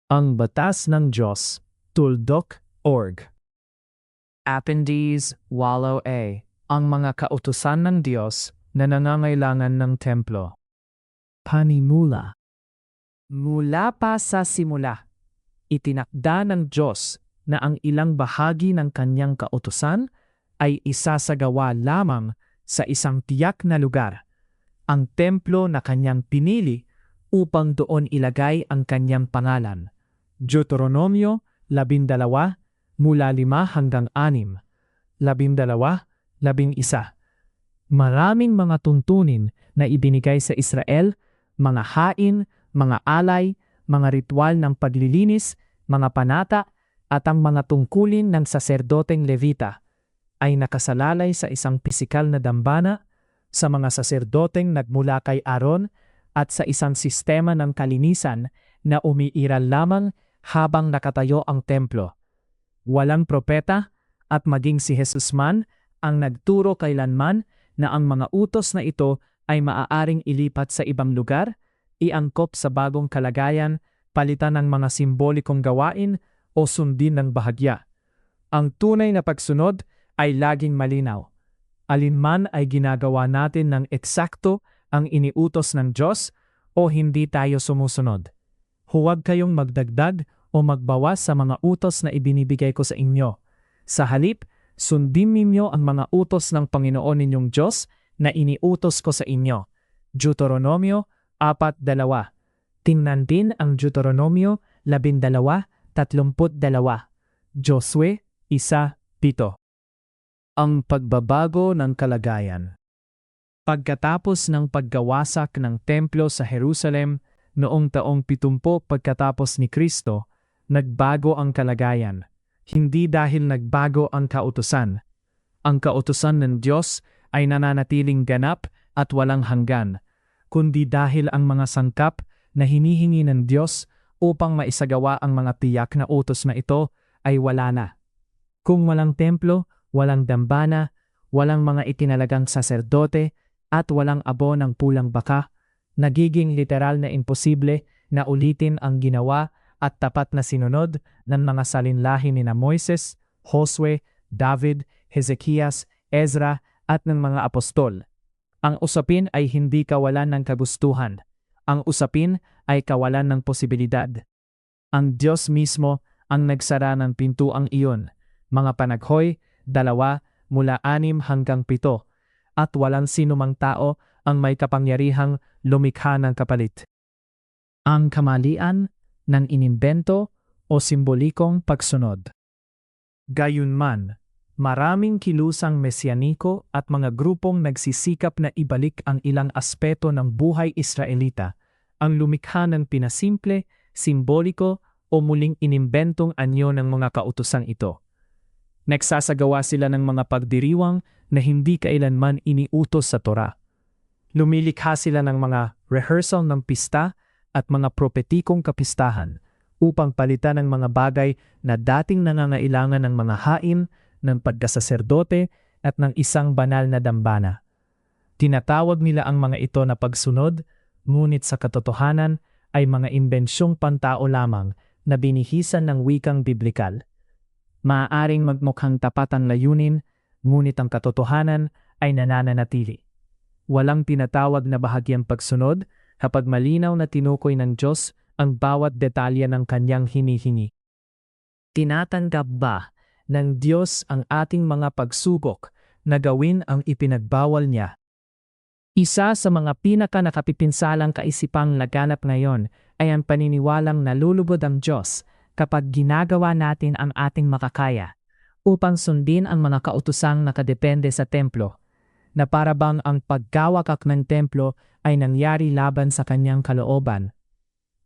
Ang Batas ng Diyos, Tuldok.org. Appendix Wallow A. Ang mga kautusan ng Diyos na nangangailangan ng templo. Panimula. Mula pa sa simula, itinakda ng Diyos na ang ilang bahagi ng kanyang kautusan ay isasagawa lamang sa isang tiyak na lugar, ang templo na kanyang pinili upang doon ilagay ang kanyang pangalan. Deuteronomio 12, mula 5 hanggang 6, 12, 11. Maraming mga tuntunin na ibinigay sa Israel, mga hain, mga alay, mga ritual ng paglilinis, mga panata, at ang mga tungkulin ng saserdoteng Levita ay nakasalalay sa isang pisikal na dambana, sa mga saserdoteng nagmula kay Aaron, at sa isang sistema ng kalinisan na umiiral lamang habang nakatayo ang templo. Walang propeta at maging si Jesus man ang nagturo kailanman na ang mga utos na ito ay maaaring ilipat sa ibang lugar, iangkop sa bagong kalagayan, palitan ng mga simbolikong gawain o sundin ng bahagya. Ang tunay na pagsunod ay laging malinaw. Alinman ay ginagawa natin ng eksakto ang iniutos ng Diyos o hindi tayo sumusunod. Huwag kayong magdagdag o magbawas sa mga utos na ibinibigay ko sa inyo. Sa halip, sundin ninyo ang mga utos ng Panginoon ninyong Diyos na iniutos ko sa inyo. Deuteronomio 4:2. Tingnan din ang Deuteronomio 12:32. Josue 1:7. Ang pagbabago ng kalagayan. Pagkatapos ng paggawasak ng templo sa Jerusalem noong taong 70 pagkatapos ni Kristo, nagbago ang kalagayan. Hindi dahil nagbago ang kautusan. Ang kautusan ng Diyos ay nananatiling ganap at walang hanggan, kundi dahil ang mga sangkap na hinihingi ng Diyos upang maisagawa ang mga tiyak na utos na ito ay wala na. Kung walang templo, walang dambana, walang mga itinalagang saserdote, at walang abo ng pulang baka, nagiging literal na imposible na ulitin ang ginawa at tapat na sinunod ng mga salinlahi ni Moises, Josue, David, Hezekias, Ezra at ng mga apostol. Ang usapin ay hindi kawalan ng kagustuhan. Ang usapin ay kawalan ng posibilidad. Ang Diyos mismo ang nagsara ng pintuang iyon. Mga Panaghoy 2 mula 6 hanggang 7, at walang sinumang tao ang may kapangyarihang lumikha ng kapalit. Ang kamalian ng inimbento o simbolikong pagsunod. Gayunman, maraming kilusang mesyaniko at mga grupong nagsisikap na ibalik ang ilang aspeto ng buhay Israelita, ang lumikha ng pinasimple, simboliko o muling inimbentong anyo ng mga kautosang ito. Nagsasagawa sila ng mga pagdiriwang na hindi kailanman iniutos sa Torah. Lumilikha sila ng mga rehearsal ng pista at mga propetikong kapistahan upang palitan ng mga bagay na dating nangangailangan ng mga hain, ng pagkasaserdote at ng isang banal na dambana. Tinatawag nila ang mga ito na pagsunod, ngunit sa katotohanan ay mga imbensyong pantao lamang na binihisan ng wikang biblikal. Maaaring magmukhang tapat ang layunin, ngunit ang katotohanan ay nananatili. Walang tinatawag na bahagyang pagsunod kapag malinaw na tinukoy ng Diyos ang bawat detalye ng kanyang hinihingi. Tinatanggap ba ng Diyos ang ating mga pagsubok na gawin ang ipinagbawal niya? Isa sa mga pinaka-nakapipinsalang kaisipang laganap ngayon ay ang paniniwalang nalulubod ang Diyos kapag ginagawa natin ang ating makakaya upang sundin ang mga kautusang nakadepende sa templo, na parabang ang pagkawakak ng templo ay nangyari laban sa kanyang kalooban,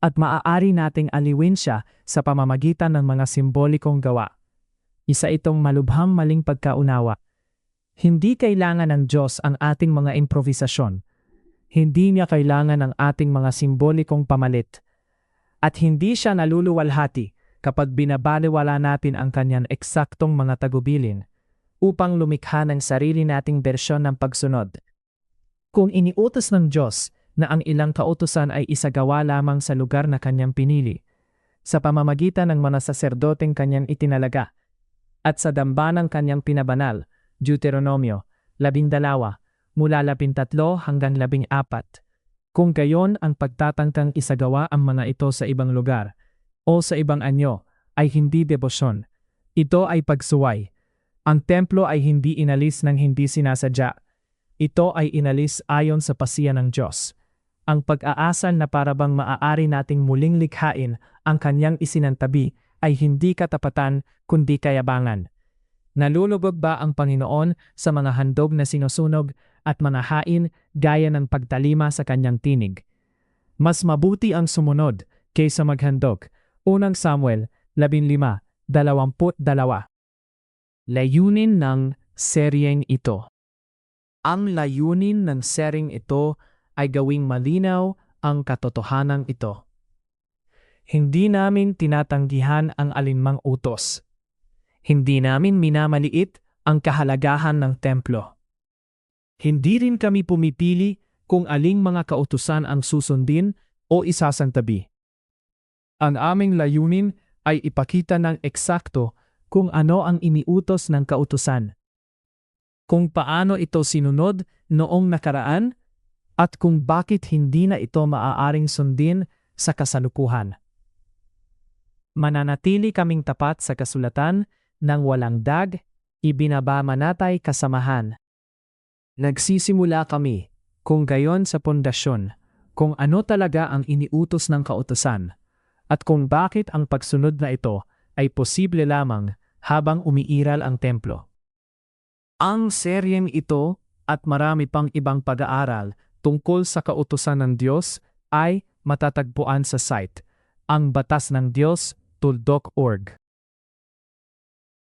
at maaari nating aliwin siya sa pamamagitan ng mga simbolikong gawa. Isa itong malubhang maling pagkaunawa. Hindi kailangan ng Diyos ang ating mga improvisasyon. Hindi niya kailangan ang ating mga simbolikong pamalit. At hindi siya naluluwalhati kapag binabaliwala natin ang kanyang eksaktong mga tagubilin upang lumikha ng sarili nating bersyon ng pagsunod. Kung iniutos ng Diyos na ang ilang kautusan ay isagawa lamang sa lugar na kanyang pinili, sa pamamagitan ng mga saserdoteng kanyang itinalaga, at sa dambanang kanyang pinabanal, Deuteronomio 12, mula 13 hanggang 14. Kung gayon ang pagtatangkang isagawa ang mga ito sa ibang lugar, o sa ibang anyo, ay hindi debosyon. Ito ay pagsuway. Ang templo ay hindi inalis ng hindi sinasadya. Ito ay inalis ayon sa pasiya ng Diyos. Ang pag-aasal na parabang maaari nating muling likhain ang kanyang isinantabi ay hindi katapatan kundi kayabangan. Nalulubog ba ang Panginoon sa mga handog na sinusunog at mga hain gaya ng pagtalima sa kanyang tinig? Mas mabuti ang sumunod kaysa maghandog. 1 Samuel 15:22. Layunin ng seryeng ito. Ang layunin ng seryeng ito ay gawing malinaw ang katotohanan ito. Hindi namin tinatanggihan ang alinmang utos. Hindi namin minamaliit ang kahalagahan ng templo. Hindi rin kami pumipili kung aling mga kautusan ang susundin o isasantabi. Ang aming layunin ay ipakita ng eksakto kung ano ang iniutos ng kautusan, kung paano ito sinunod noong nakaraan, at kung bakit hindi na ito maaaring sundin sa kasalukuyan. Mananatili kaming tapat sa kasulatan nang walang dag, ibinabamanatay kasamahan. Nagsisimula kami, kung gayon sa pundasyon, kung ano talaga ang iniutos ng kautusan, at kung bakit ang pagsunod na ito ay posible lamang habang umiiral ang templo. Ang seryeng ito at marami pang ibang pag-aaral tungkol sa kautusan ng Diyos ay matatagpuan sa site, angbatasnangdiyos.org.